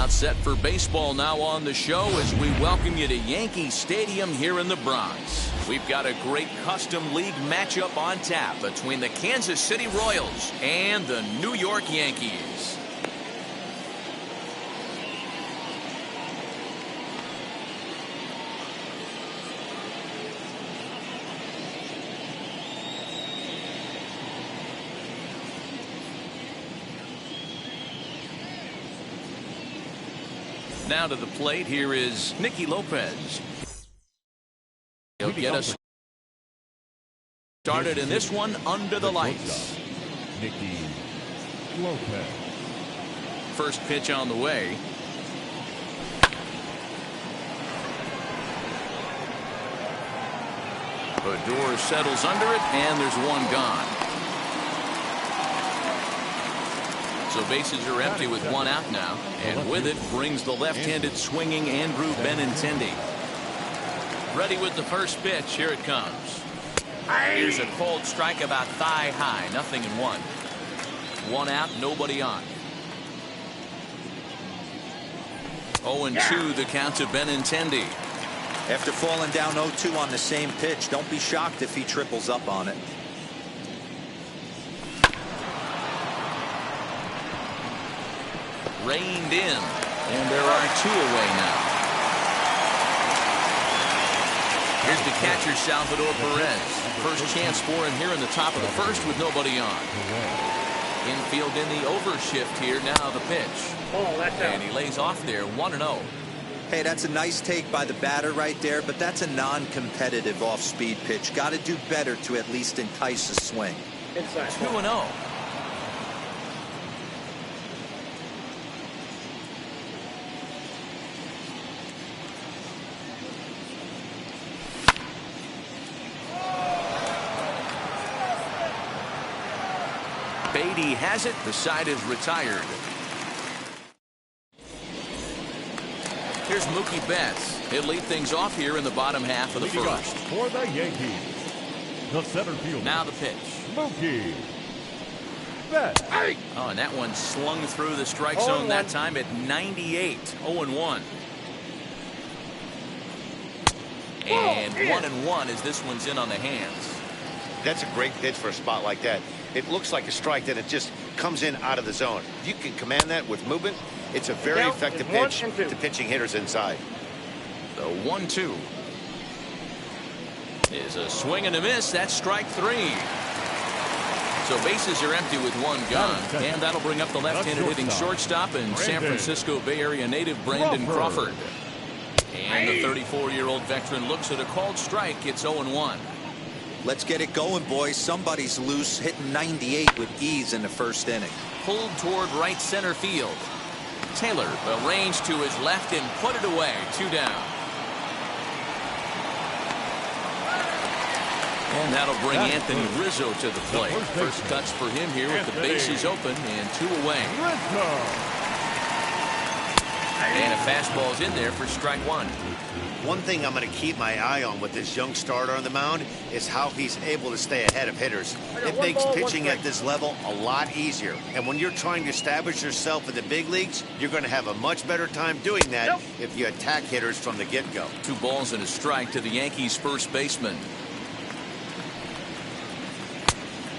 About set for baseball now on the show as we welcome you to Yankee Stadium here in the Bronx. We've got a great custom league matchup on tap between the Kansas City Royals and the New York Yankees. Now to the plate, here is Nicky Lopez. He'll get us started in this one under the lights. Nicky Lopez. First pitch on the way. Odor settles under it, and there's one gone. So bases are empty with one out now, and with it brings the left-handed swinging Andrew Benintendi. Ready with the first pitch. Here it comes. Here's a cold strike about thigh high. Nothing in one. One out, nobody on. 0-2 the count to Benintendi. After falling down 0-2 on the same pitch, don't be shocked if he triples up on it. Reined in, and there are two away now. Here's the catcher, Salvador Perez. First chance for him here in the top of the first with nobody on. Infield in the overshift here. Now the pitch. And he lays off there, 1-0. Hey, that's a nice take by the batter right there, but that's a non-competitive off-speed pitch. Got to do better to at least entice a swing. 2-0. Beatty has it. The side is retired. Here's Mookie Betts. He'll lead things off here in the bottom half of the first. For the Yankees, the center fielder. Now the pitch. Mookie Betts. Oh, and that one slung through the strike zone that time at 98. 0-1. And 1-1 as this one's in on the hands. That's a great pitch for a spot like that. It looks like a strike, that it just comes in out of the zone. If you can command that with movement, it's a very effective pitch to pitching hitters inside. The 1-2 is a swing and a miss. That's strike three. So bases are empty with one gone, and that'll bring up the left-handed hitting shortstop and San Francisco Bay Area native Brandon Crawford. And the 34-year-old veteran looks at a called strike. It's 0-1. Let's get it going, boys. Somebody's loose, hitting 98 with ease in the first inning. Pulled toward right center field. Taylor arranged to his left and put it away. 2 down. And that'll bring Anthony Rizzo to the plate. First cuts for him here with the bases open and 2 away. And a fastball's in there for strike 1. One thing I'm going to keep my eye on with this young starter on the mound is how he's able to stay ahead of hitters. It makes pitching at this level a lot easier. And when you're trying to establish yourself in the big leagues, you're going to have a much better time doing that if you attack hitters from the get-go. 2 balls and a strike to the Yankees' first baseman.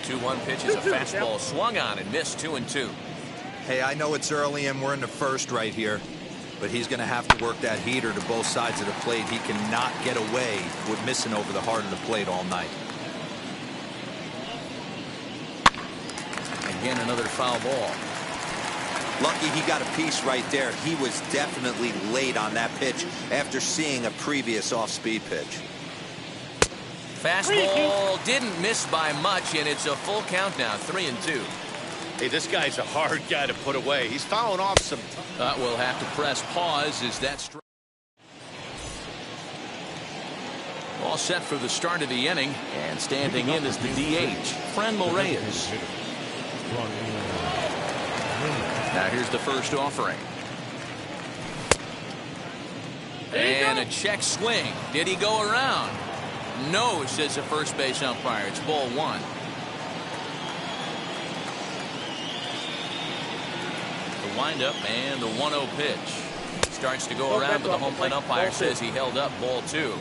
2-1 pitch is a fastball swung on and missed. 2-2. Hey, I know it's early and we're in the first right here, but he's going to have to work that heater to both sides of the plate. He cannot get away with missing over the heart of the plate all night. Again, another foul ball. Lucky he got a piece right there. He was definitely late on that pitch after seeing a previous off-speed pitch. Fastball didn't miss by much, and it's a full count now. 3-2. Hey, this guy's a hard guy to put away. He's fouling off some. We'll have to press pause as that strike. All set for the start of the inning, and standing in is the DH, Franmil Reyes. Now here's the first offering. And a check swing. Did he go around? No, says the first base umpire. It's ball 1. windup and the 1-0 pitch. Starts to go around, but the home plate umpire says he held up ball 2.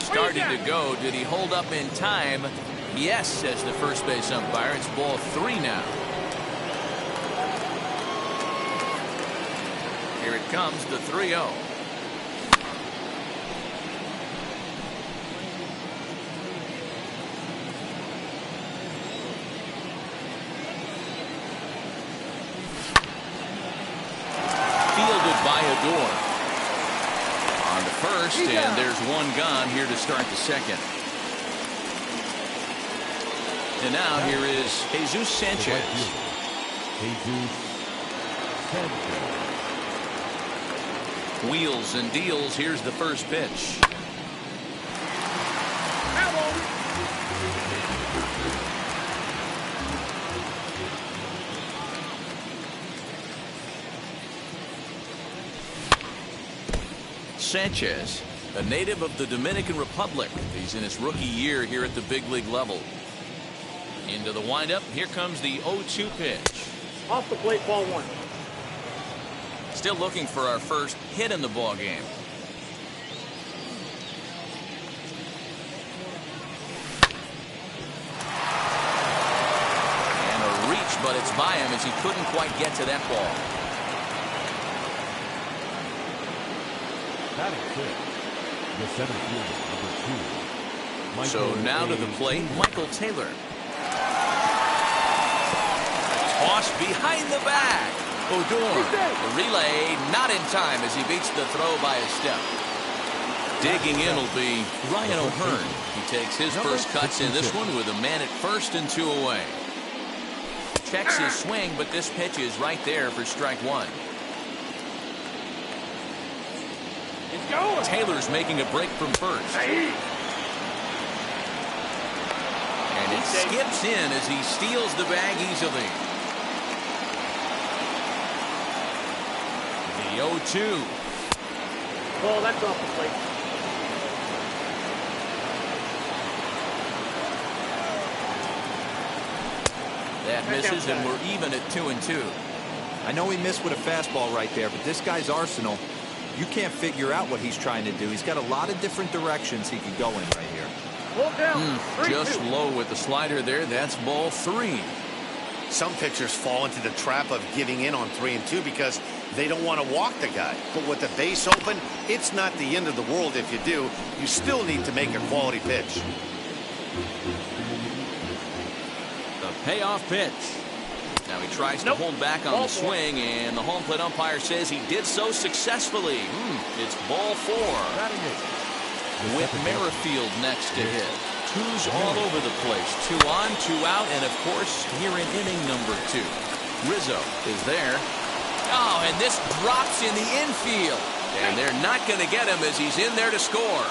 Starting to go. Did he hold up in time? Yes, says the first base umpire. It's ball 3 now. Here it comes, the 3-0. Fielded by Adore. On to first, and there's one gone here to start the second. And now here is Jesus Sanchez. Jesus Sanchez. Wheels and deals. Here's the first pitch. Sanchez, a native of the Dominican Republic. He's in his rookie year here at the big league level. Into the windup. Here comes the 0-2 pitch. Off the plate, ball 1. Still looking for our first hit in the ball game. And a reach, but it's by him as he couldn't quite get to that ball. Batting fifth, the center fielder, number 2. So now to the plate, Michael Taylor. Toss behind the bag. Odor. The relay not in time as he beats the throw by a step. Digging in will be Ryan O'Hearn. He takes his first cuts in this one with a man at first and 2 away. Checks his swing, but this pitch is right there for strike 1. It's going. Taylor's making a break from first. And it skips in as he steals the bag easily. The 0-2. Ball, that's off the plate. That misses, and we're even at 2-2. I know he missed with a fastball right there, but this guy's arsenal, you can't figure out what he's trying to do. He's got a lot of different directions he could go in right here. Hold down. Just low with the slider there. That's ball 3. Some pitchers fall into the trap of giving in on 3 and 2 because they don't want to walk the guy. But with the base open, it's not the end of the world if you do. You still need to make a quality pitch. The payoff pitch. Now he tries to hold back on the swing, and the home plate umpire says he did so successfully. It's ball 4. With Merrifield next to hit. 2's all over the place. 2 on, 2 out, and of course, here in inning number 2. Rizzo is there. Oh, and this drops in the infield. And they're not going to get him as he's in there to score.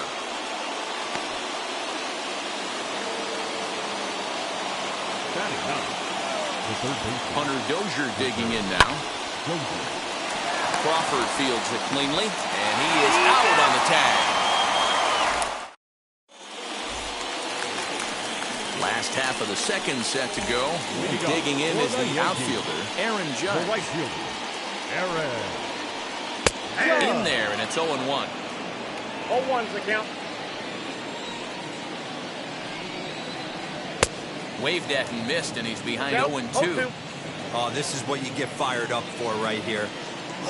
Hunter Dozier digging in now. Crawford fields it cleanly, and he is out on the tag. Last half of the second set to go. Digging in is the outfielder, Aaron Judge. The right fielder, Aaron. In there, and it's 0-1. 0-1's the count. Waved at and missed, and he's behind 0-2. Oh, this is what you get fired up for right here.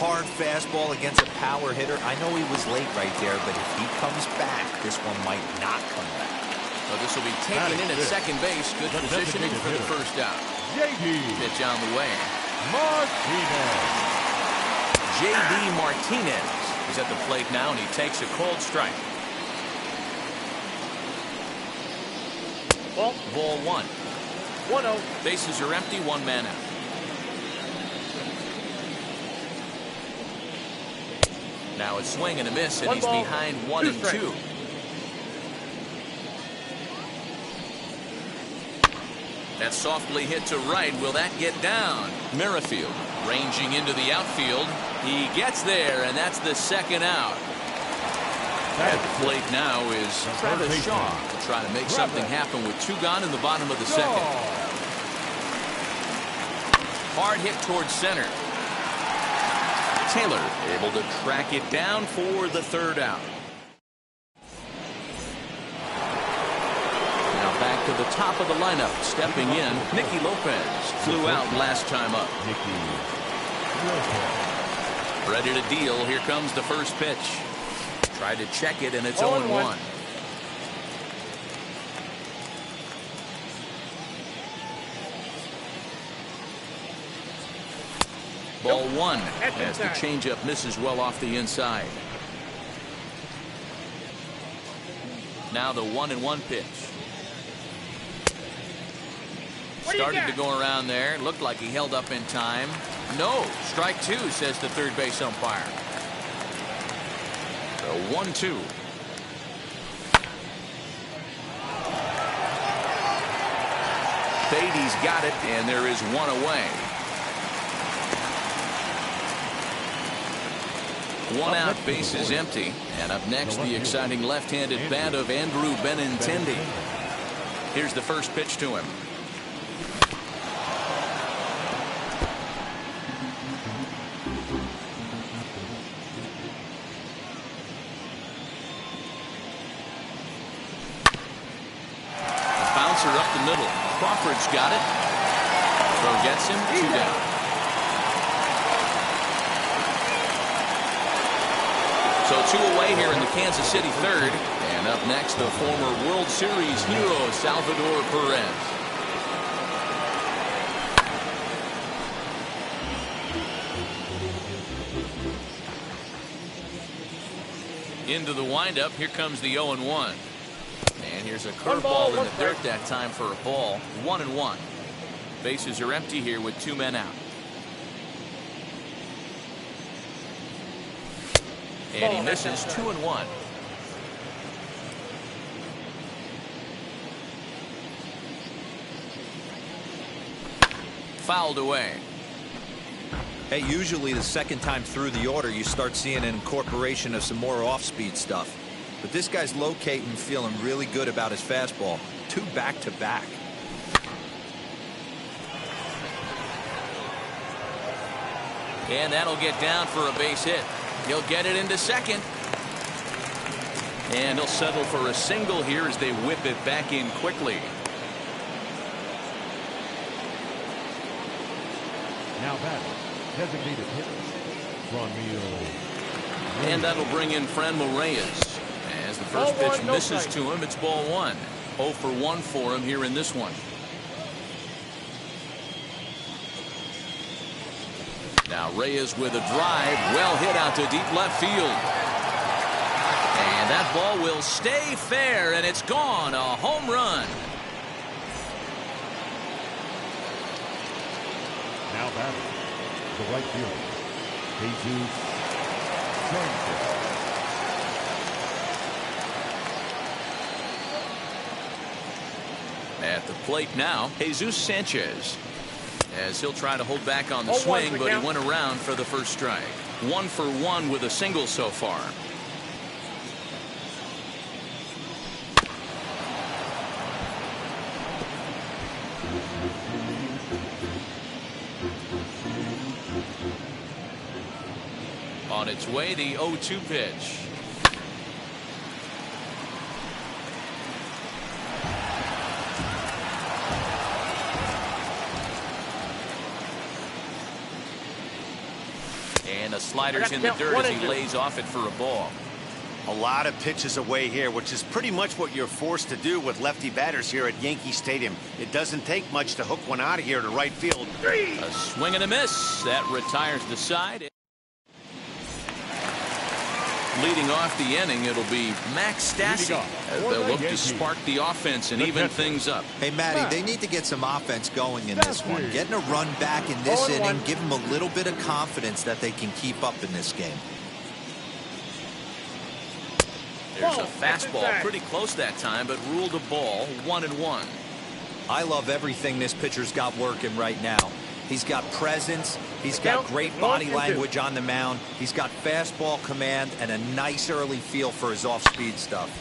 Hard fastball against a power hitter. I know he was late right there, but if he comes back, this one might not come back. So this will be taken in at second base. Good positioning for the first out. Pitch on the way. J.D. Martinez is at the plate now, and he takes a cold strike. Ball 1. 1-0. Bases are empty, 1 man out. Now a swing and a miss, and he's behind 1-2. That's softly hit to right. Will that get down? Merrifield ranging into the outfield. He gets there, and that's the second out. At the plate now is Travis Shaw, trying to make something happen with 2 gone in the bottom of the second. Hard hit towards center. Taylor able to track it down for the 3rd out. Now back to the top of the lineup. Stepping in, Nicky Lopez flew out last time up. Ready to deal. Here comes the first pitch. Tried to check it, and it's 0-1. Ball 1 as the changeup misses well off the inside. Now the 1-1 pitch. Started to go around there. Looked like he held up in time. No, strike 2, says the third base umpire. The 1-2. Beatty's got it, and there is 1 away. 1 out, base is empty. And up next, the exciting left-handed bat of Andrew Benintendi. Here's the first pitch to him. A bouncer up the middle. Crawford's got it. Throw gets him, 2 down. So 2 away here in the Kansas City 3rd. And up next, the former World Series hero, Salvador Perez. Into the windup. Here comes the 0-1. And here's a curveball in the dirt that time for a ball. 1-1. Bases are empty here with 2 men out. And he misses 2-1. Fouled away. Hey, usually the second time through the order, you start seeing an incorporation of some more off-speed stuff. But this guy's locating, feeling really good about his fastball. 2 back-to-back. And that'll get down for a base hit. He'll get it into second. And he'll settle for a single here as they whip it back in quickly. Now batting, designated hitter, And that'll bring in Franmil Reyes. As the first pitch misses to him, it's ball 1. 0 for 1 for him here in this one. Now Reyes with a drive, well hit out to deep left field. And that ball will stay fair, and it's gone. A home run. now batting, the right fielder, Kc Nyy. At the plate now, Jesus Sanchez. As he'll try to hold back on the swing, but he went around for the first strike. 1 for 1 with a single so far. On its way, the 0-2 pitch. And a slider's in the dirt as he lays off it for a ball. A lot of pitches away here, which is pretty much what you're forced to do with lefty batters here at Yankee Stadium. It doesn't take much to hook one out of here to right field. A swing and a miss. That retires the side. Leading off the inning, it'll be Max Stassi. They'll look to spark the offense and even things up. Hey, Matty, they need to get some offense going in this one. Getting a run back in this inning, give them a little bit of confidence that they can keep up in this game. There's a fastball pretty close that time, but ruled a ball. 1-1. I love everything this pitcher's got working right now. He's got presence. He's got great body language on the mound. He's got fastball command and a nice early feel for his off-speed stuff.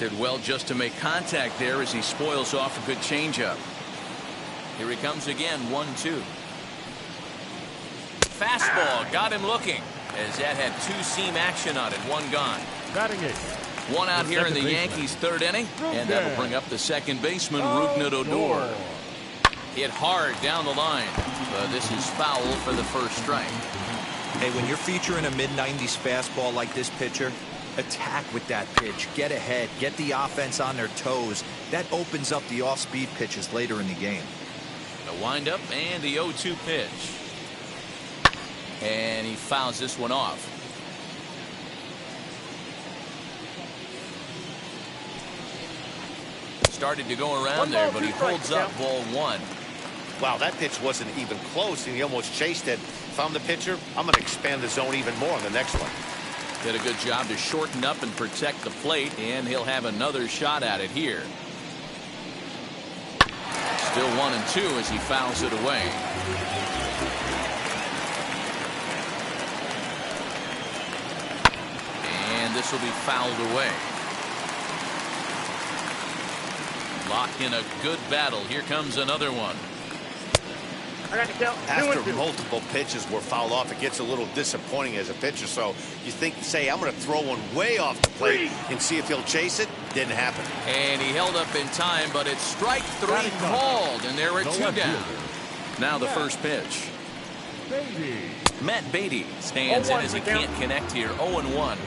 Did well just to make contact there as he spoils off a good changeup. Here he comes again, 1-2. Fastball got him looking as that had two-seam action on it. One gone. Batting eight. One out here in the Yankees' third inning, and that'll bring up the second baseman, Rougned Odor. Hit hard down the line, but this is foul for the first strike. Hey, when you're featuring a mid-90s fastball like this pitcher, attack with that pitch. Get ahead. Get the offense on their toes. That opens up the off-speed pitches later in the game. The windup and the 0-2 pitch. And he fouls this one off. Started to go around there, but he holds up ball one. Wow, that pitch wasn't even close, and he almost chased it. If I'm the pitcher, I'm going to expand the zone even more on the next one. Did a good job to shorten up and protect the plate, and he'll have another shot at it here. Still 1-2 as he fouls it away. And this will be fouled away. Lock in a good battle. Here comes another one. I got to count. After multiple pitches were fouled off, it gets a little disappointing as a pitcher. So you think, say, I'm going to throw one way off the plate and see if he'll chase it. Didn't happen. And he held up in time, but it's strike three called, and there are two down. Now the first pitch. Matt Beatty stands in as he can't connect here. 0-1.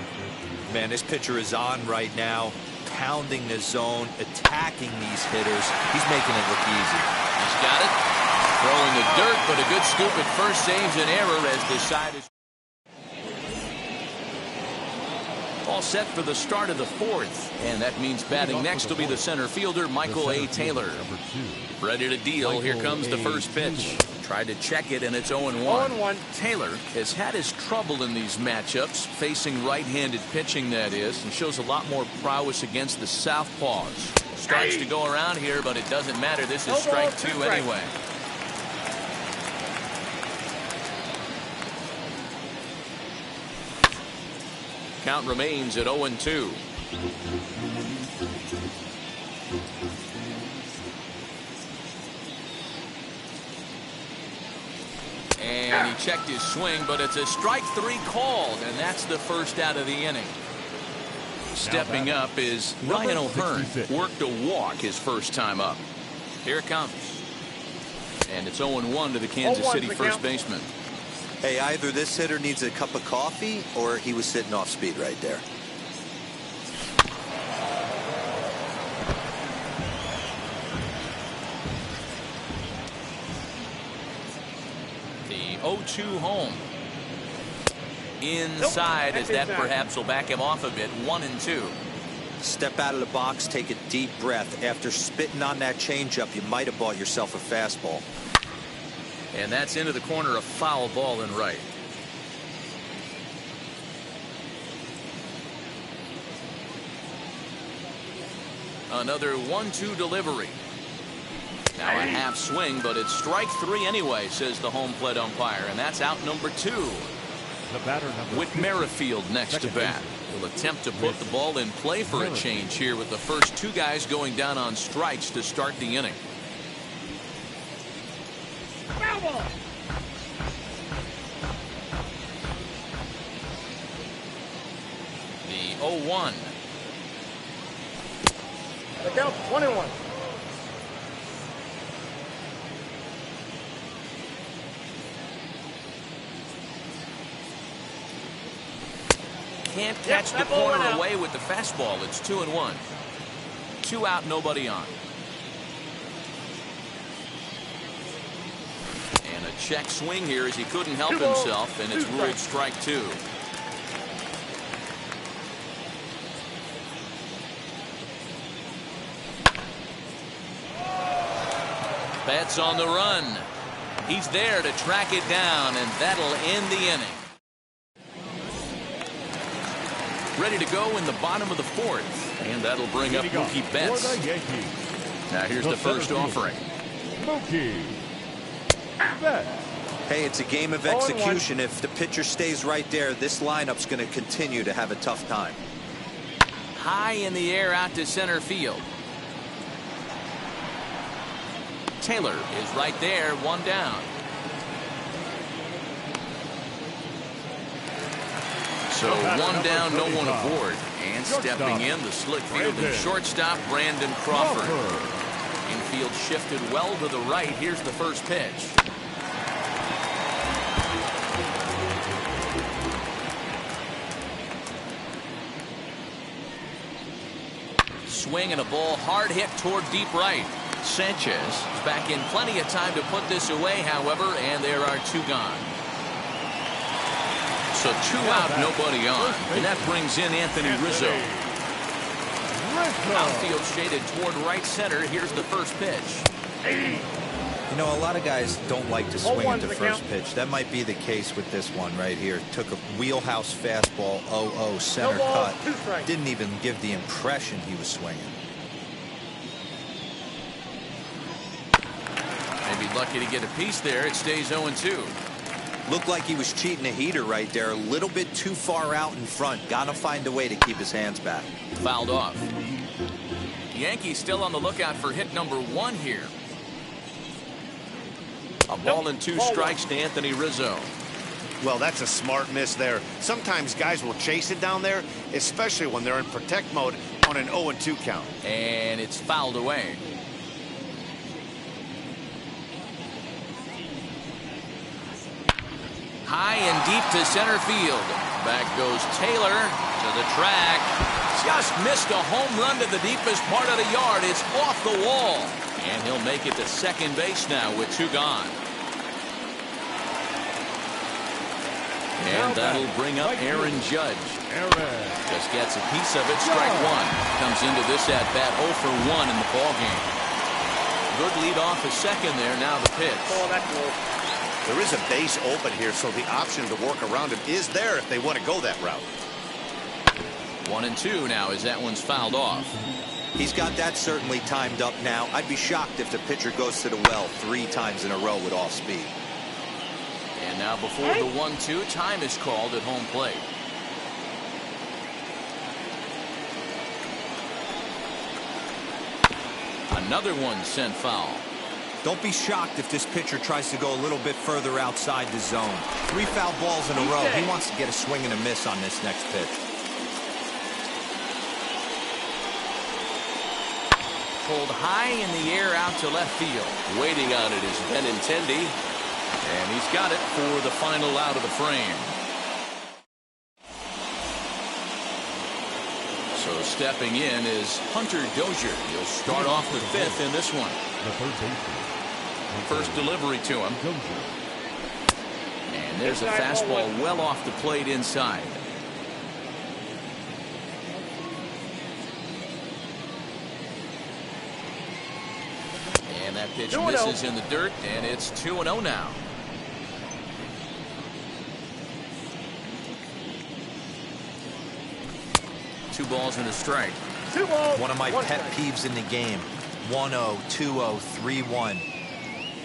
Man, this pitcher is on right now, pounding the zone, attacking these hitters. He's making it look easy. He's got it. Throwing the dirt, but a good scoop at first saves an error as the side is all set for the start of the fourth. And that means batting next will be the center fielder, Michael A. Taylor. Ready to deal. Here comes the first pitch. Tried to check it, and it's 0-1. Taylor has had his trouble in these matchups, facing right-handed pitching, that is, and shows a lot more prowess against the southpaws. Starts to go around here, but it doesn't matter. This is strike two anyway. Count remains at 0-2. And he checked his swing, but it's a strike three called, and that's the first out of the inning. Stepping up is Ryan O'Hearn. Worked a walk his first time up. Here it comes. And it's 0-1 to the Kansas City first baseman. Hey, either this hitter needs a cup of coffee or he was sitting off speed right there. The 0-2 home. Inside as that perhaps will back him off a bit. 1-2. Step out of the box, take a deep breath. After spitting on that changeup, you might have bought yourself a fastball. And that's into the corner, a foul ball in right. Another 1-2 delivery. Now a half swing, but it's strike three anyway, says the home plate umpire, and that's out number two. The batter number Whit Merrifield next to bat. Will attempt to put the ball in play for a change here with the first two guys going down on strikes to start the inning. The 0-1. The count 21. Can't catch the corner away with the fastball. It's 2-1. 2 out, nobody on. And a check swing here as he couldn't help himself, and it's ruled strike two. Betts on the run. He's there to track it down, and that'll end the inning. Ready to go in the bottom of the fourth, and that'll bring up Mookie Betts. Now here's the first offering. Mookie. Bet. Hey, it's a game of 0-1. execution. If the pitcher stays right there, this lineup's going to continue to have a tough time. High in the air out to center field. Taylor is right there, one down. So one down, no one aboard. And stepping in, the slick fielding shortstop, Brandon Crawford. Infield shifted well to the right. Here's the first pitch. Swing and a ball hard hit toward deep right. Sanchez is back in plenty of time to put this away, however, and there are two gone. So two out, nobody on. And that brings in Anthony Rizzo. Outfield shaded toward right center. Here's the first pitch. You know, a lot of guys don't like to swing at the 0-1 first count. pitch. That might be the case with this one right here. Took a wheelhouse fastball, 0-0 center No balls, cut. 2 strikes. Didn't even give the impression he was swinging. Maybe lucky to get a piece there. It stays 0-2. Looked like he was cheating a heater right there. A little bit too far out in front. Got to find a way to keep his hands back. Fouled off. Yankees still on the lookout for hit number 1 here. A ball and 2 strikes to Anthony Rizzo. Well, that's a smart miss there. Sometimes guys will chase it down there, especially when they're in protect mode on an 0-2 count. And it's fouled away. High and deep to center field. Back goes Taylor to the track. Just missed a home run to the deepest part of the yard. It's off the wall. And he'll make it to second base now with 2 gone. And that'll bring up Aaron Judge. Just gets a piece of it. Strike 1. Comes into this at bat 0 for 1 in the ballgame. Good lead off a second there. Now the pitch. Oh, that's low. There is a base open here, so the option to work around him is there if they want to go that route. 1-2 now as that one's fouled off. He's got that certainly timed up now. I'd be shocked if the pitcher goes to the well 3 times in a row with off speed. And now before the 1-2, time is called at home plate. Another one sent foul. Don't be shocked if this pitcher tries to go a little bit further outside the zone. 3 foul balls in a row. He wants to get a swing and a miss on this next pitch. Pulled high in the air out to left field. Waiting on it is Benintendi. And he's got it for the final out of the frame. So stepping in is Hunter Dozier. He'll start off the 5th in this one. The third baseman. First delivery to him. Dozier. And there's a fastball well off the plate inside. And that pitch 2-0. misses in the dirt, and it's 2-0 now. Two balls and a strike. 2 balls. One of my 1 pet strike. peeves in the game. 1-0, 2-0, 3-1.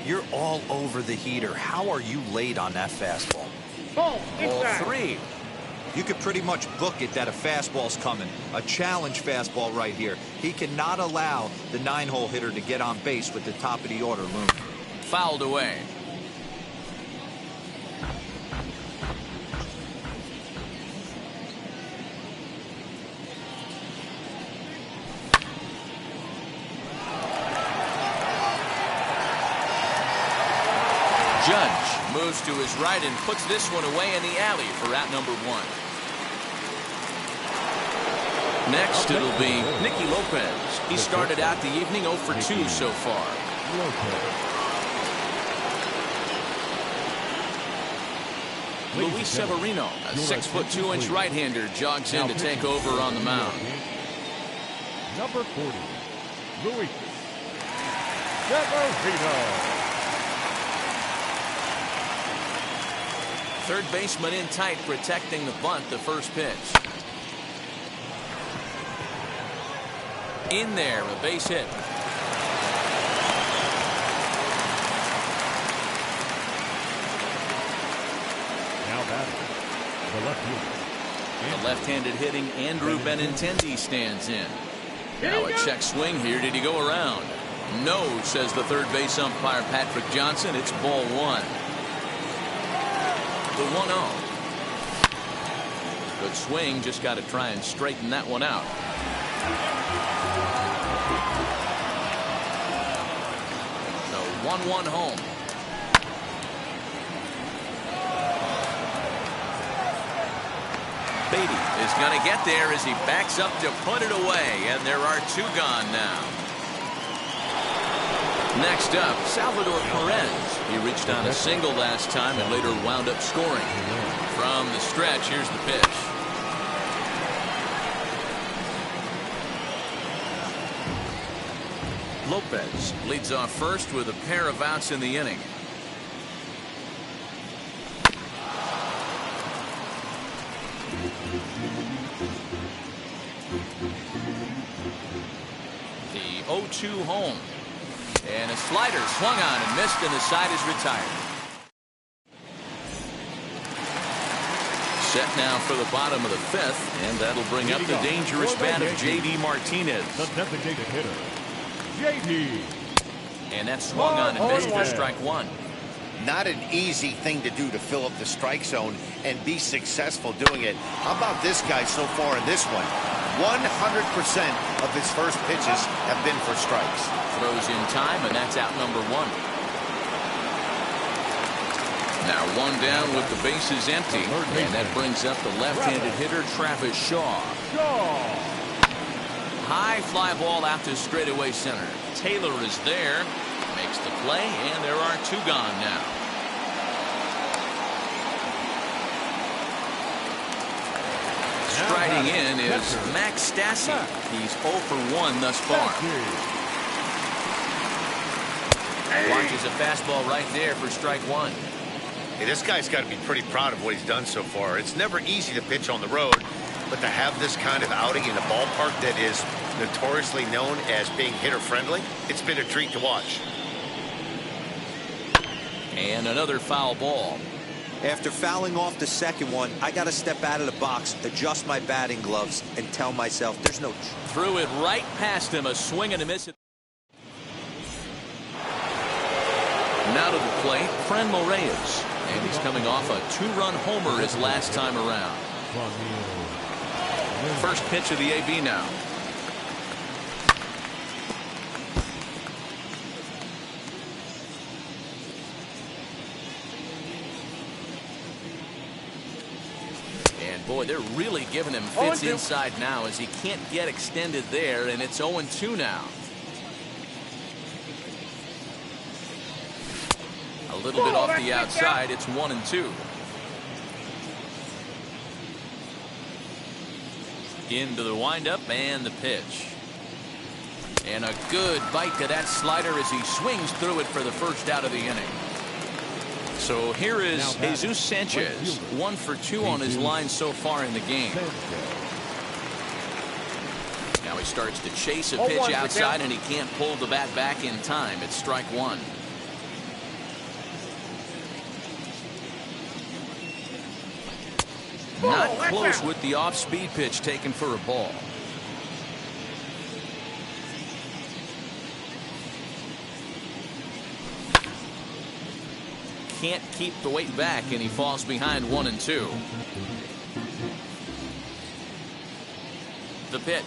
You're all over the heater. How are you late on that fastball? Ball Ball inside. 3. You could pretty much book it that a fastball's coming. A challenge fastball right here. He cannot allow the 9-hole hitter to get on base with the top of the order looming. Fouled away. Judge moves to his right and puts this one away in the alley for out number 1. Next, it'll be Nicky Lopez. He started out the evening 0 for 2 so far. Luis Severino, a 6'2" right-hander, jogs in to take over on the mound. Number 40, Luis Severino. Third baseman in tight, protecting the bunt, the first pitch. In there, a base hit. The left fielder. The left-handed hitting Andrew Benintendi stands in. Now a check swing here. Did he go around? No, says the third base umpire Patrick Johnson. It's ball one. The 1-0. Good swing. Just got to try and straighten that one out. The 1-1 home. Beatty is going to get there as he backs up to put it away, and there are two gone now. Next up, Salvador Perez. He reached on a single last time and later wound up scoring. From the stretch, here's the pitch. Lopez leads off first with a pair of outs in the inning. The 0-2 home. And a slider swung on and missed, and the side is retired. Set now for the bottom of the fifth, and that'll bring up the dangerous bat of J.D. Martinez. The designated hitter, J.D. And that swung on and missed for strike one. Not an easy thing to do to fill up the strike zone and be successful doing it. How about this guy so far in this one? 100% of his first pitches have been for strikes. Throws in time, and that's out number one. Now one down with the bases empty, and that brings up the left-handed hitter Travis Shaw. High fly ball out to straightaway center. Taylor is there, makes the play, and there are two gone now. Striding in is Max Stassi. He's 0 for 1 thus far. Watches a fastball right there for strike one. Hey, this guy's got to be pretty proud of what he's done so far. It's never easy to pitch on the road, but to have this kind of outing in a ballpark that is notoriously known as being hitter-friendly, it's been a treat to watch. And another foul ball. After fouling off the second one, I got to step out of the box, adjust my batting gloves, and tell myself there's no... Threw it right past him, a swing and a miss. Now to the plate, Franmil Reyes. And he's coming off a two-run homer his last time around. First pitch of the AB now. And boy, they're really giving him fits inside now as he can't get extended there, and it's 0-2 now. A little bit off the outside. It's 1-2. Into the windup and the pitch. And a good bite to that slider as he swings through it for the first out of the inning. So here is Jesus Sanchez, 1 for 2 on his line so far in the game. Now he starts to chase a pitch outside, and he can't pull the bat back in time. It's strike one. Not close with the off-speed pitch taken for a ball. Can't keep the weight back, and he falls behind 1-2. The pitch.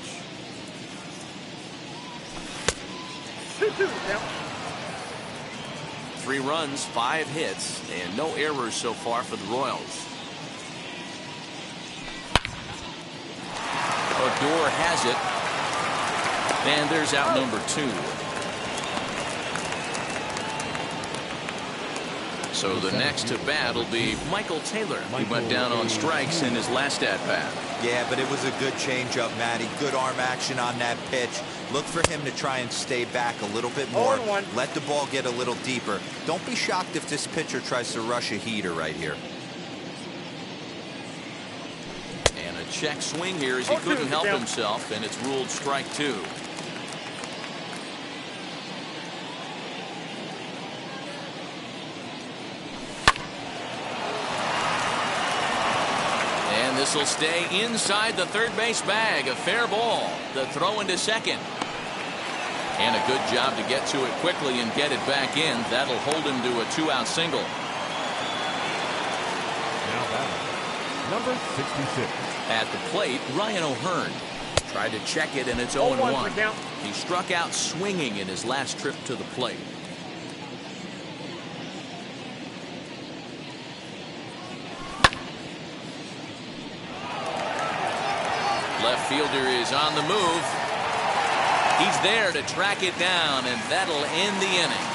3 runs, 5 hits, and no errors so far for the Royals. Odor has it, and there's out number 2. So the next to bat will be Michael Taylor. He went down on strikes in his last at-bat. Yeah, but it was a good changeup, Matty. Good arm action on that pitch. Look for him to try and stay back a little bit more. Let the ball get a little deeper. Don't be shocked if this pitcher tries to rush a heater right here. And a check swing here as he couldn't help himself, and it's ruled strike 2. And this will stay inside the third base bag. A fair ball. The throw into second. And a good job to get to it quickly and get it back in. That'll hold him to a 2-out single. Now batting, number 66. At the plate, Ryan O'Hearn tried to check it, and it's 0-1. He struck out swinging in his last trip to the plate. Left fielder is on the move. He's there to track it down, and that'll end the inning.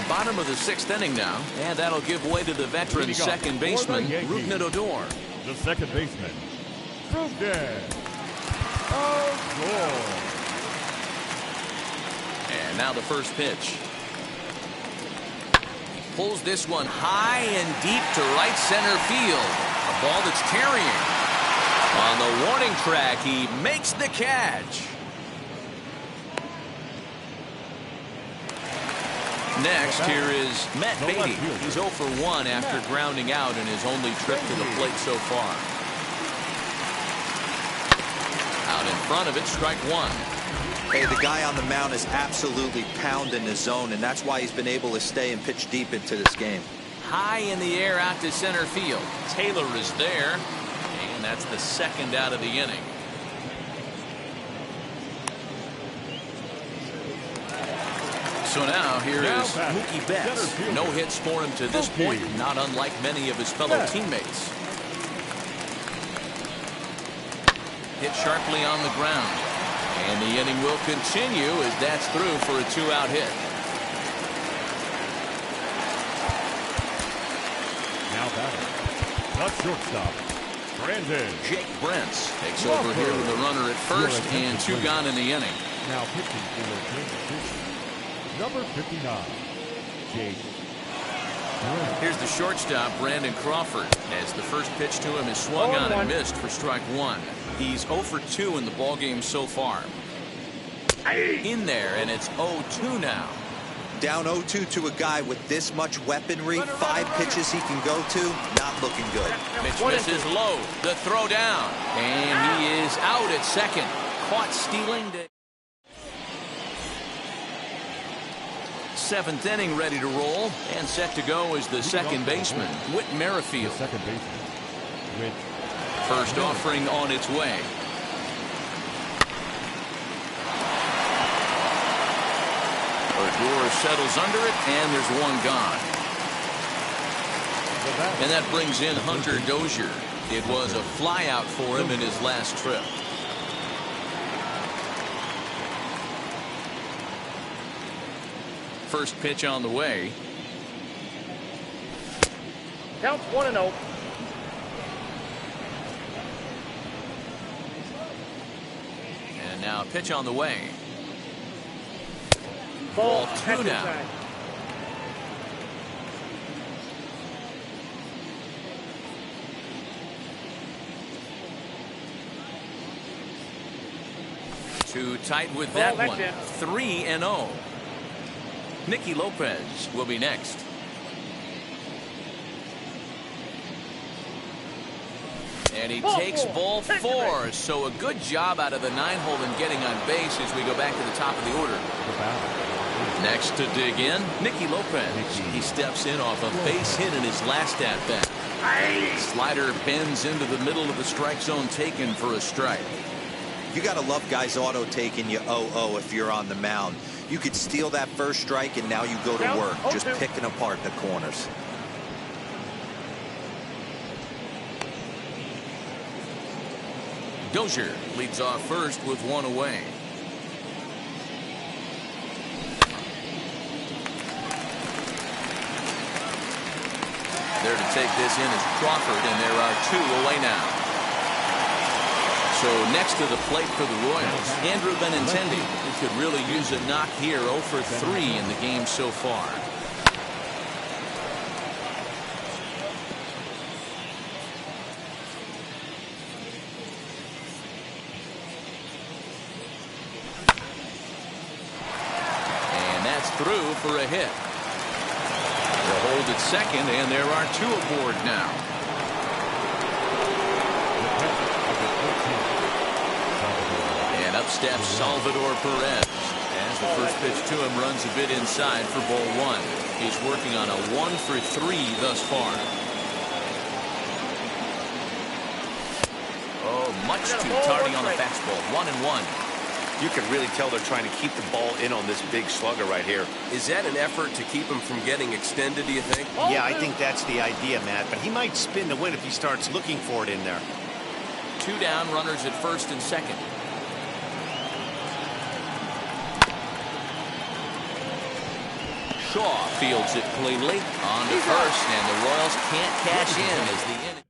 Bottom of the 6th inning now, and that'll give way to the veteran second baseman, Rougned Odor. The second baseman, Rougned Odor. And now the first pitch. Pulls this one high and deep to right center field. A ball that's carrying. On the warning track, he makes the catch. Next, here is Matt Beatty. He's 0 for 1 after grounding out in his only trip to the plate so far. Out in front of it, strike one. Hey, the guy on the mound is absolutely pounding the zone, and that's why he's been able to stay and pitch deep into this game. High in the air out to center field. Taylor is there, and that's the second out of the inning. So now here is Mookie Betts. No hits for him to this point, not unlike many of his fellow teammates. Hit sharply on the ground. And the inning will continue as that's through for a 2-out hit. Now batting, the shortstop, Brandon. Jake Brents takes over here with a runner at first and 2 gone in the inning. Now pitching for Kansas City, number 59, Jake Brent. Here's the shortstop, Brandon Crawford, as the first pitch to him is swung on and missed for strike one. He's 0 for 2 in the ballgame so far. In there, and it's 0-2 now. Down 0-2 to a guy with this much weaponry, 5 pitches he can go to, not looking good. Mitch misses low, the throw down, and he is out at second. Caught stealing. 7th inning ready to roll, and set to go is the second baseman, Whit Merrifield. Second baseman, Whit. First offering on its way. Odor settles under it, and there's one gone. And that brings in Hunter Dozier. It was a flyout for him in his last trip. First pitch on the way. Counts 1-0. And now pitch on the way. Ball 2 now. Too tight with that one. 3-0. Nicky Lopez will be next. And he takes ball 4. So a good job out of the 9-hole in getting on base as we go back to the top of the order. Next to dig in, Nicky Lopez. He steps in off a base hit in his last at-bat. Slider bends into the middle of the strike zone, taken for a strike. You got to love guys auto-taking you 0-0 if you're on the mound. You could steal that first strike, and now you go to work, just picking apart the corners. Dozier leads off first with 1 away. There to take this in is Crawford, and there are 2 away now. So next to the plate for the Royals, Andrew Benintendi, who could really use a knock here. 0 for 3 in the game so far. through for a hit. They'll hold at second, and there are two aboard now. And up steps Salvador Perez. As the first pitch to him runs a bit inside for ball one. He's working on a 1-for-3 thus far. Oh, much too tardy on the fastball. 1-1. You can really tell they're trying to keep the ball in on this big slugger right here. Is that an effort to keep him from getting extended, do you think? Yeah, I think that's the idea, Matt. But he might spin to win if he starts looking for it in there. Two down, runners at first and second. Shaw fields it cleanly on to first, and the Royals can't cash in as the inning.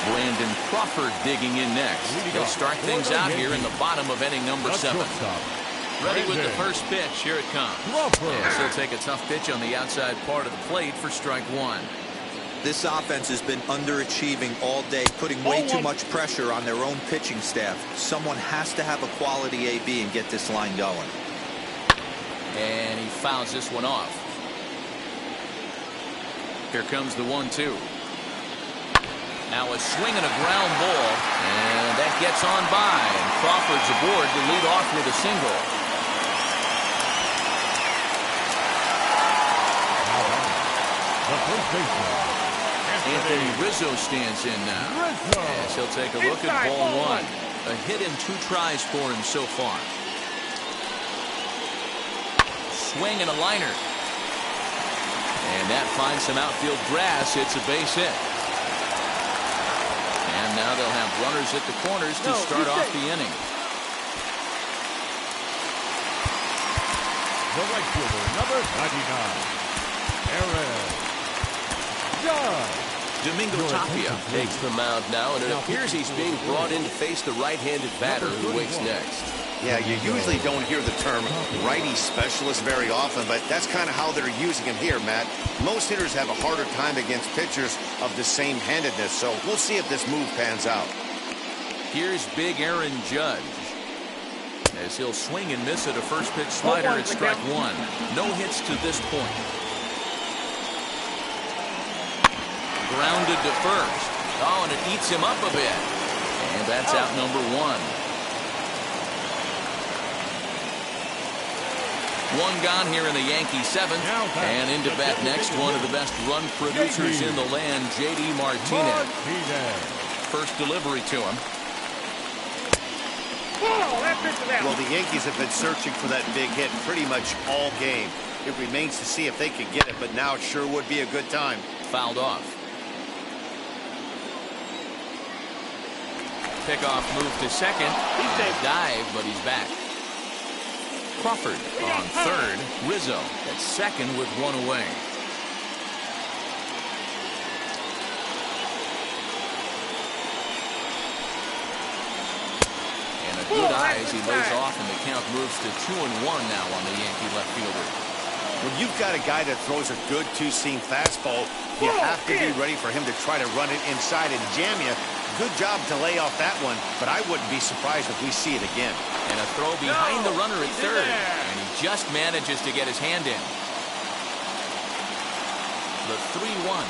Brandon Crawford digging in next. He'll start things out here in the bottom of inning number 7. Ready with the first pitch. Here it comes. And he'll take a tough pitch on the outside part of the plate for strike one. This offense has been underachieving all day, putting way too much pressure on their own pitching staff. Someone has to have a quality AB and get this line going. And he fouls this one off. Here comes the 1-2. Now a swing and a ground ball, and that gets on by, and Crawford's aboard to lead off with a single. Anthony Rizzo stands in now, as he'll take a look at ball one. A hit in 2 tries for him so far. Swing and a liner. And that finds some outfield grass. It's a base hit. And now they'll have runners at the corners to start off the inning. The right fielder, number 99, Perez. Domingo Tapia Takes the mound now, and it appears he's being brought in to face the right-handed batter who waits next. Yeah, you usually don't hear the term righty specialist very often, but that's kind of how they're using him here, Matt. Most hitters have a harder time against pitchers of the same handedness, so we'll see if this move pans out. Here's big Aaron Judge, as he'll swing and miss at a first pitch slider at strike one. No hits to this point. Grounded to first. Oh, and it eats him up a bit. And that's out number 1. One gone here in the Yankee 7th. And into bat next, one of the best run producers in the land, J.D. Martinez. First delivery to him. Well, the Yankees have been searching for that big hit pretty much all game. It remains to see if they can get it, but now it sure would be a good time. Fouled off. Pickoff move to second. Dive, but he's back. Crawford on third. Rizzo at second with one away. And a good eye as he lays off, and the count moves to 2-1 now on the Yankee left fielder. When you've got a guy that throws a good two-seam fastball, you have to be ready for him to try to run it inside and jam you. Good job to lay off that one, but I wouldn't be surprised if we see it again. And a throw behind the runner at third, and he just manages to get his hand in. The 3-1.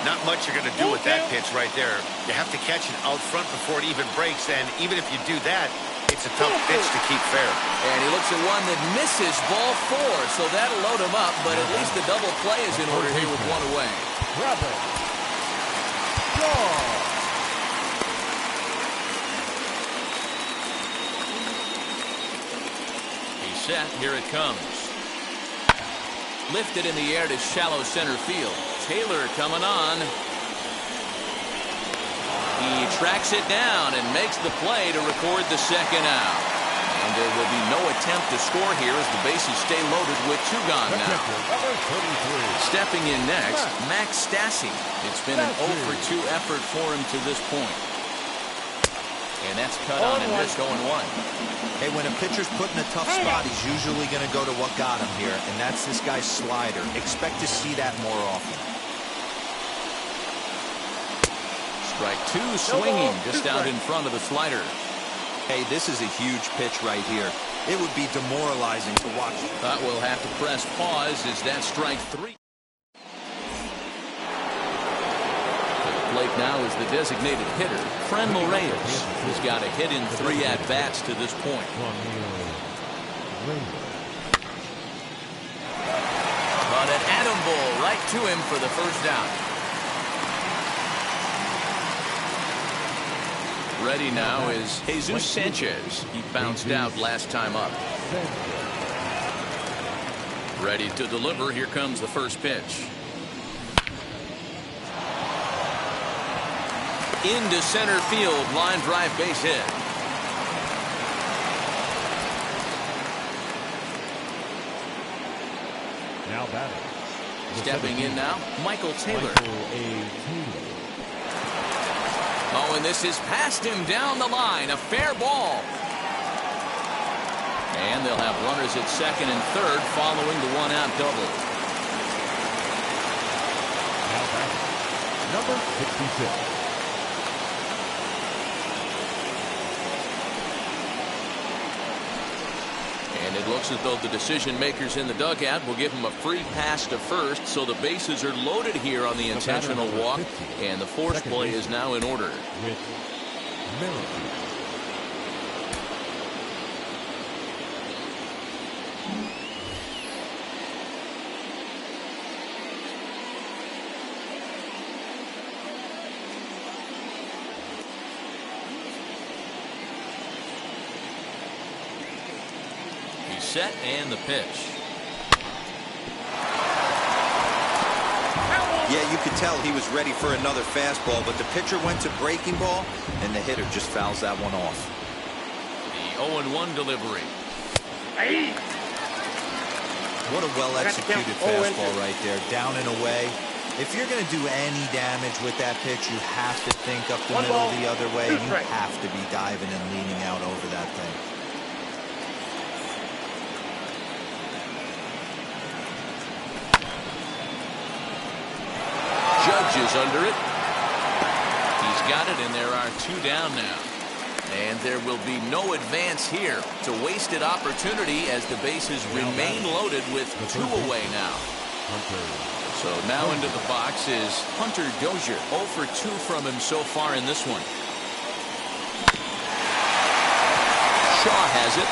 Not much you're going to do with that pitch right there. You have to catch it out front before it even breaks, and even if you do that, it's a tough pitch to keep fair. And he looks at one that misses ball 4, so that'll load him up, but at least the double play is in order here with one away. He's set. Here it comes. Lifted in the air to shallow center field. Taylor coming on. He tracks it down and makes the play to record the second out. And there will be no attempt to score here as the bases stay loaded with 2 gone now. Stepping in next, Max Stassi. It's been an 0-for-2 effort for him to this point. And that's cut on and missed 0-1. Hey, when a pitcher's put in a tough spot, he's usually going to go to what got him here, and that's this guy's slider. Expect to see that more often. Strike 2 swinging just out in front of the slider. Hey, this is a huge pitch right here. It would be demoralizing to watch. But we'll have to press pause as that strike 3. To the plate now is the designated hitter, Franmil Reyes, who's got a hit in 3 at-bats to this point. But an atom ball right to him for the first down. Ready now is Jesus Sanchez. He bounced out last time up. Ready to deliver. Here comes the first pitch. Into center field. Line drive base hit. Now batting. Stepping in now, Michael Taylor. Oh, and this is past him down the line. A fair ball. And they'll have runners at second and third following the one-out double. Now batting. Number 66. And it looks as though the decision makers in the dugout will give him a free pass to first, so the bases are loaded here on the intentional walk, and the force play is now in order. Set and the pitch. Yeah, you could tell he was ready for another fastball, but the pitcher went to breaking ball, and the hitter just fouls that one off. The 0-1 delivery. What a well-executed fastball right there, down and away. If you're going to do any damage with that pitch, you have to think up the middle the other way. You have to be diving and leaning out over that thing. Judge is under it. He's got it, and there are 2 down now. And there will be no advance here. It's a wasted opportunity as the bases remain loaded with 2 away now. So now into the box is Hunter Dozier. 0 for 2 from him so far in this one. Shaw has it.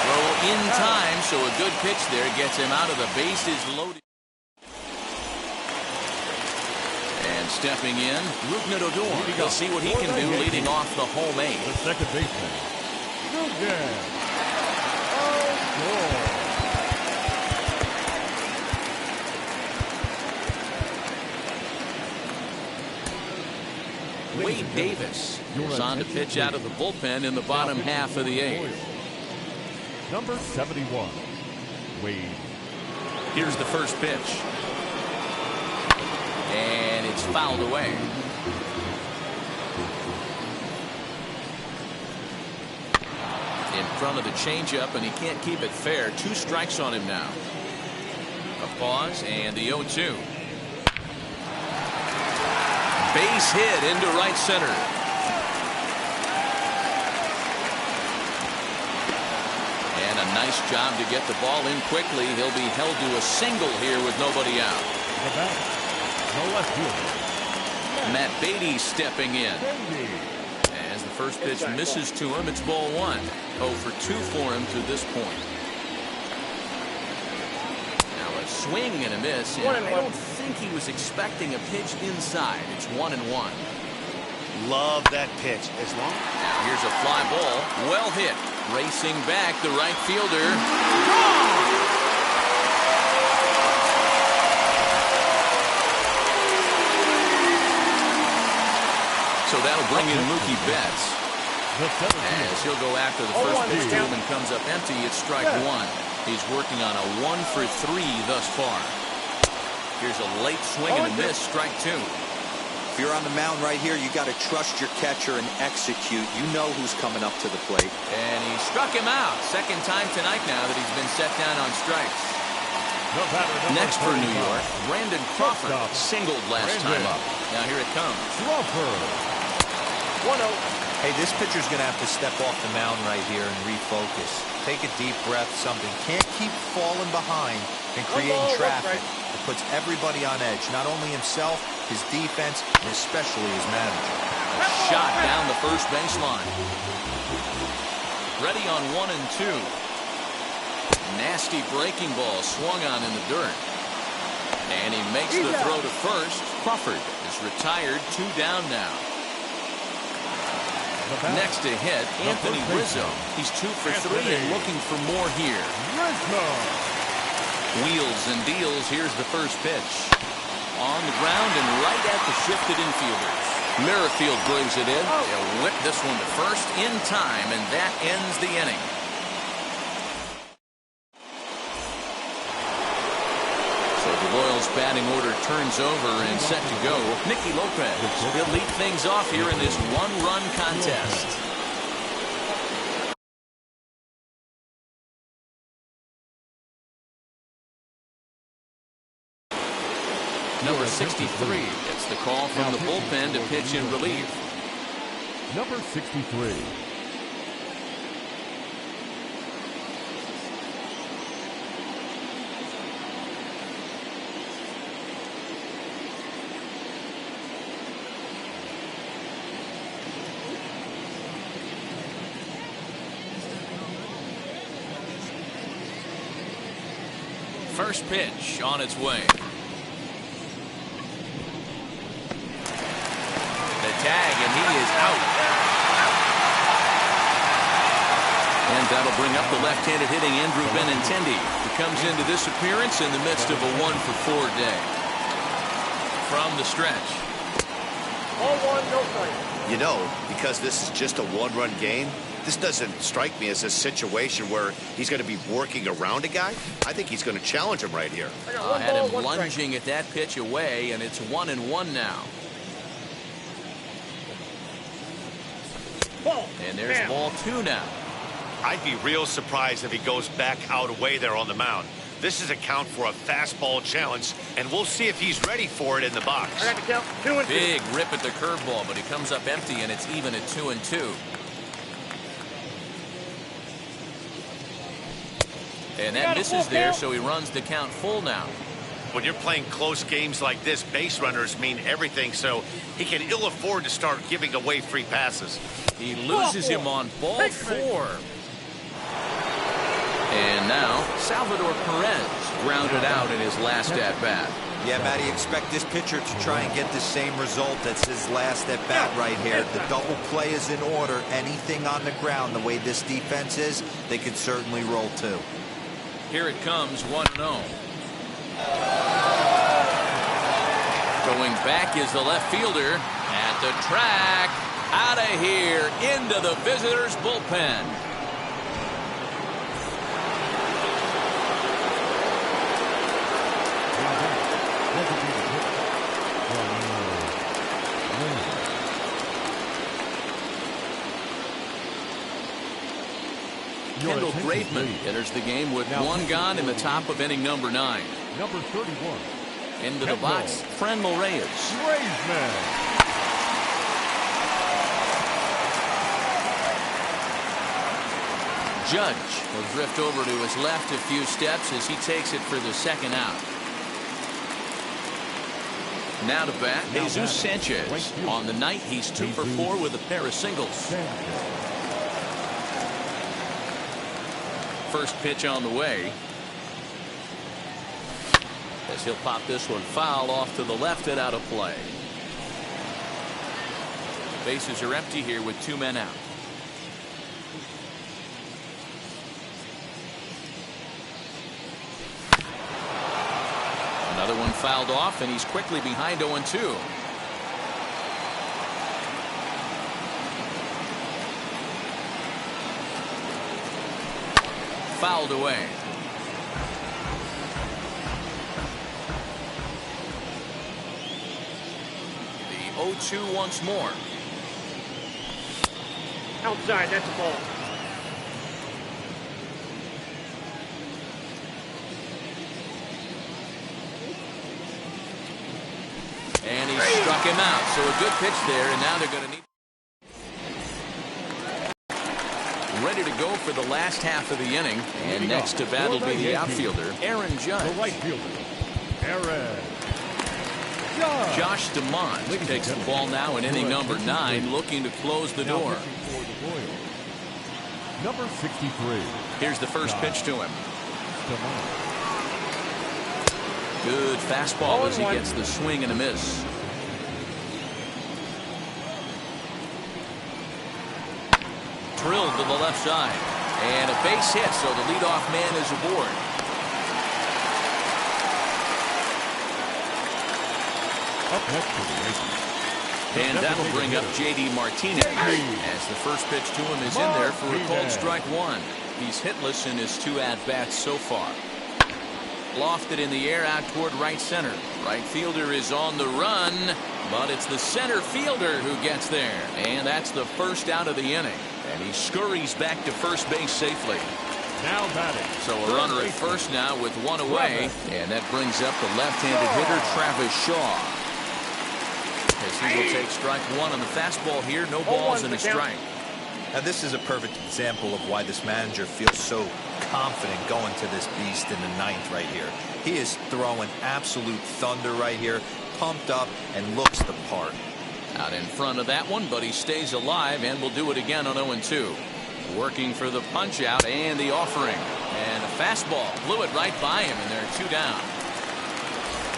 Throw in time, so a good pitch there gets him out of the bases loaded. And stepping in, Rougned Odor. We'll see what he can do leading off the home 8. The second baseman, Rougned Odor. Wade Davis is on to pitch out of the bullpen in the bottom half of the 8th. Number 71, Wade. Here's the first pitch. And it's fouled away. In front of the changeup, and he can't keep it fair. 2 strikes on him now. A pause and the 0-2. Base hit into right center. And a nice job to get the ball in quickly. He'll be held to a single here with nobody out. The batter, the left fielder, Matt Beatty stepping in. As the first pitch misses to him, it's ball 1. 0 for 2 for him to this point. Now a swing and a miss. And I don't think he was expecting a pitch inside. It's 1-1. Love that pitch. Now here's a fly ball. Well hit. Racing back, the right fielder. So that'll bring in Mookie Betts. As he'll go after the first pitch to him and comes up empty, it's strike 1. He's working on a 1 for 3 thus far. Here's a late swing and a miss, strike 2. If you're on the mound right here, you got to trust your catcher and execute. You know who's coming up to the plate. And he struck him out. Second time tonight now that he's been set down on strikes. Next for New York, Brandon Crawford singled last time up. Now here it comes. 1-0. Hey, this pitcher's going to have to step off the mound right here and refocus. Take a deep breath, something. Can't keep falling behind and creating traffic. It puts everybody on edge, not only himself, his defense, and especially his manager. A shot down the first baseline. Ready on 1 and 2. Nasty breaking ball swung on in the dirt. And he makes the throw to first. Crawford is retired, 2 down now. Next to hit, Anthony Rizzo. He's 2 for 3 and looking for more here. Wheels and deals. Here's the first pitch. On the ground and right at the shifted infielders. Merrifield brings it in. He'll whip this one to first in time, and that ends the inning. So the Royals batting order turns over and set to go. Nicky Lopez will lead things off here in this one-run contest. Number 63 gets the call from the bullpen to pitch in relief. Number 63. First pitch on its way. The tag, and he is out. And that'll bring up the left-handed hitting Andrew Benintendi, who comes into this appearance in the midst of a 1-for-4 day. From the stretch. 1-1, no strike. You know, because this is just a one-run game, this doesn't strike me as a situation where he's going to be working around a guy. I think he's going to challenge him right here. Had him lunging at that pitch away, and it's 1-1 now. And there's ball 2 now. I'd be real surprised if he goes back out away there on the mound. This is a count for a fastball challenge, and we'll see if he's ready for it in the box. I got to count 2 and 2. Big rip at the curveball, but he comes up empty, and it's even at 2-2. And that misses there, so he runs the count full now. When you're playing close games like this, base runners mean everything, so he can ill afford to start giving away free passes. He loses him on ball 4. And now Salvador Perez grounded out in his last at-bat. Yeah, Matty, expect this pitcher to try and get the same result. That's his last at-bat right here. The double play is in order. Anything on the ground, the way this defense is, they could certainly roll too. Here it comes, 1-0. Going back is the left fielder at the track. Out of here into the visitors' bullpen. Kendall Graveman enters the game with 1 gone in the top of inning number 9. Number 31. Into the box, Franmil Reyes. Judge will drift over to his left a few steps as he takes it for the second out. Now to bat, Jesus Sanchez. On the night, he's 2 for 4 with a pair of singles. First pitch on the way. As he'll pop this one foul off to the left and out of play. Bases are empty here with 2 men out. Another one fouled off, and he's quickly behind 0-2. Fouled away. The 0-2 once more. Outside, that's a ball. And he struck him out. So a good pitch there, and now they're going to need. ready to go for the last half of the inning. And next to bat will be the outfielder, Aaron Judge. The right fielder, Aaron Judge. Josh DeMond takes the ball now in inning number 9, looking to close the door. For the Royals, number 63. Here's the first pitch to him. DeMond. Good fastball as he gets the swing and a miss. Drilled to the left side. And a base hit, so the leadoff man is aboard. Up next for the Yankees. And that'll bring up J.D. Martinez as the first pitch to him is in there for a called strike one. He's hitless in his 2 at-bats so far. Lofted in the air out toward right center. Right fielder is on the run, but it's the center fielder who gets there. And that's the first out of the inning. And he scurries back to first base safely. Now batting. So a runner at first now with 1 away. And that brings up the left-handed hitter, Travis Shaw. As he will take strike 1 on the fastball here. No balls and a strike. Now this is a perfect example of why this manager feels so confident going to this beast in the 9th right here. He is throwing absolute thunder right here, pumped up and looks the part. Out in front of that one, but he stays alive and will do it again on 0-2. Working for the punch out and the offering. And a fastball blew it right by him, and there are 2 down.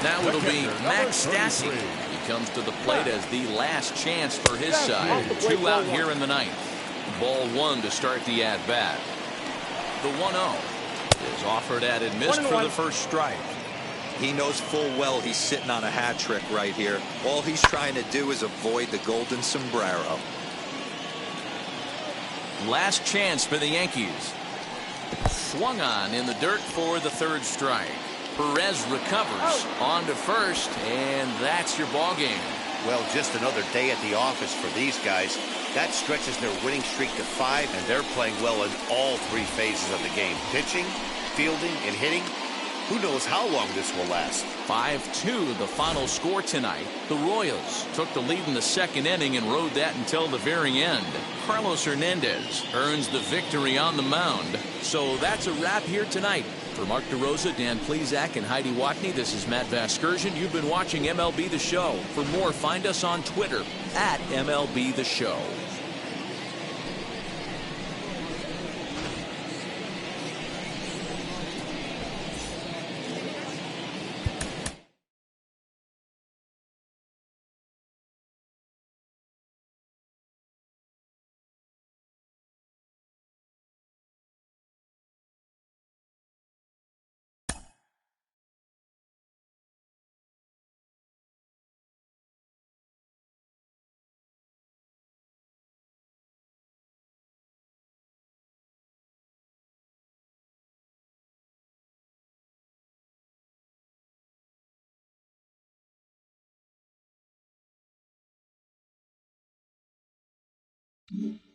Now it'll be Max Stassi. He comes to the plate as the last chance for his side. 2 out here in the 9th. Ball 1 to start the at-bat. The 1-0 is offered at and missed for the first strike. He knows full well he's sitting on a hat trick right here. All he's trying to do is avoid the golden sombrero. Last chance for the Yankees. Swung on in the dirt for the 3rd strike. Perez recovers on to first, and that's your ball game. Well, just another day at the office for these guys. That stretches their winning streak to 5, and they're playing well in all 3 phases of the game. Pitching, fielding, and hitting. Who knows how long this will last. 5-2 the final score tonight. The Royals took the lead in the 2nd inning and rode that until the very end. Carlos Hernandez earns the victory on the mound. So that's a wrap here tonight. For Mark DeRosa, Dan Plesac, and Heidi Watney, this is Matt Vasgersian. You've been watching MLB The Show. For more, find us on Twitter at MLB The Show. Mm-hmm.